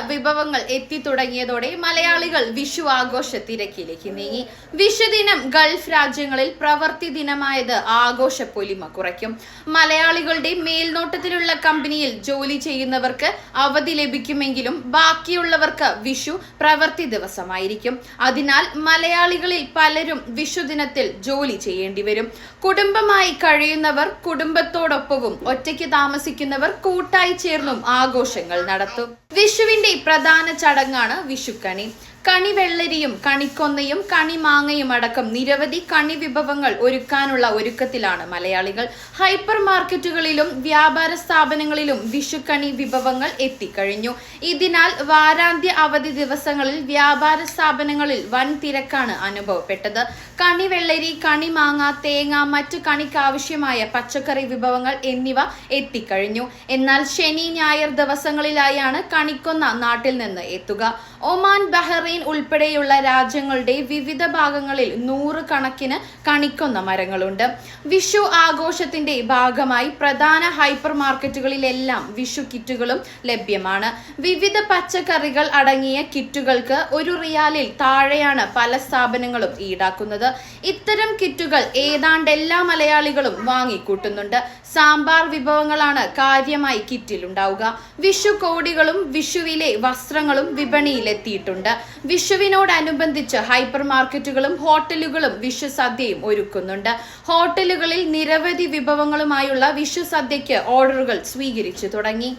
വിഭവങ്ങൾ എത്തിത്തുടങ്ങിയതോടെ മലയാളികൾ വിഷു ആഘോഷ തിരക്കിലേക്ക് നീങ്ങി. വിഷുദിനം ഗൾഫ് രാജ്യങ്ങളിൽ പ്രവൃത്തി ദിനമായത് ആഘോഷ പൊലിമ കുറയ്ക്കും. മലയാളികളുടെ മേൽനോട്ടത്തിലുള്ള കമ്പനിയിൽ ജോലി ചെയ്യുന്നവർക്ക് അവധി ലഭിക്കുമെങ്കിലും ബാക്കിയുള്ളവർക്ക് വിഷു പ്രവൃത്തി ദിവസമായിരിക്കും. അതിനാൽ മലയാളികളിൽ പലരും വിഷുദിനത്തിൽ ജോലി ചെയ്യേണ്ടി വരും. കുടുംബമായി കഴിയുന്നവർ കുടുംബത്തോടൊപ്പവും ഒറ്റയ്ക്ക് താമസിക്കുന്നവർ കൂട്ടായി ചേർന്നും ആഘോഷങ്ങൾ നടത്തും. വിഷുവിന്റെ പ്രധാന ചടങ്ങാണ് വിഷുക്കണി. കണിവെള്ളരിയും കണിക്കൊന്നയും കണിമാങ്ങയും അടക്കം നിരവധി കണി വിഭവങ്ങൾ ഒരുക്കാനുള്ള ഒരുക്കത്തിലാണ് മലയാളികൾ. ഹൈപ്പർ മാർക്കറ്റുകളിലും വ്യാപാര സ്ഥാപനങ്ങളിലും വിഷുക്കണി വിഭവങ്ങൾ എത്തിക്കഴിഞ്ഞു. ഇതിനാൽ വാരാന്ത്യ അവധി ദിവസങ്ങളിൽ വ്യാപാര സ്ഥാപനങ്ങളിൽ വൻ തിരക്കാണ് അനുഭവപ്പെട്ടത്. കണിവെള്ളരി, കണിമാങ്ങ, തേങ്ങ, മറ്റു കണിക്കാവശ്യമായ പച്ചക്കറി വിഭവങ്ങൾ എന്നിവ എത്തിക്കഴിഞ്ഞു. എന്നാൽ ശനി, ഞായർ ദിവസങ്ങളിലായാണ് കണിക്കൊന്ന നാട്ടിൽ നിന്ന് എത്തുക. ഒമാൻ, ബഹ്റൈൻ ഉൾപ്പെടെയുള്ള രാജ്യങ്ങളുടെ വിവിധ ഭാഗങ്ങളിൽ 100 കണക്കിന് കണിക്കൊന്ന മരങ്ങളുണ്ട്. വിഷു ആഘോഷത്തിന്റെ ഭാഗമായി പ്രധാന ഹൈപ്പർ മാർക്കറ്റുകളിലെല്ലാം വിഷു കിറ്റുകളും ലഭ്യമാണ്. വിവിധ പച്ചക്കറികൾ അടങ്ങിയ കിറ്റുകൾക്ക് 1 റിയാലിൽ താഴെയാണ് പല സ്ഥാപനങ്ങളും ഈടാക്കുന്നത്. ഇത്തരം കിറ്റുകൾ ഏതാണ്ട് എല്ലാ മലയാളികളും വാങ്ങിക്കൂട്ടുന്നുണ്ട്. സാമ്പാർ വിഭവങ്ങളാണ് കാര്യമായി കിറ്റിലുണ്ടാവുക. വിഷു കോടികളും വിഷുവിലെ വസ്ത്രങ്ങളും വിപണിയിലെത്തിയിട്ടുണ്ട്. വിഷുവിനോടനുബന്ധിച്ച് ഹൈപ്പർ മാർക്കറ്റുകളും ഹോട്ടലുകളും വിഷു സദ്യയും ഒരുക്കുന്നുണ്ട്. ഹോട്ടലുകളിൽ നിരവധി വിഭവങ്ങളുമായുള്ള വിഷു സദ്യയ്ക്ക് ഓർഡറുകൾ സ്വീകരിച്ചു തുടങ്ങി.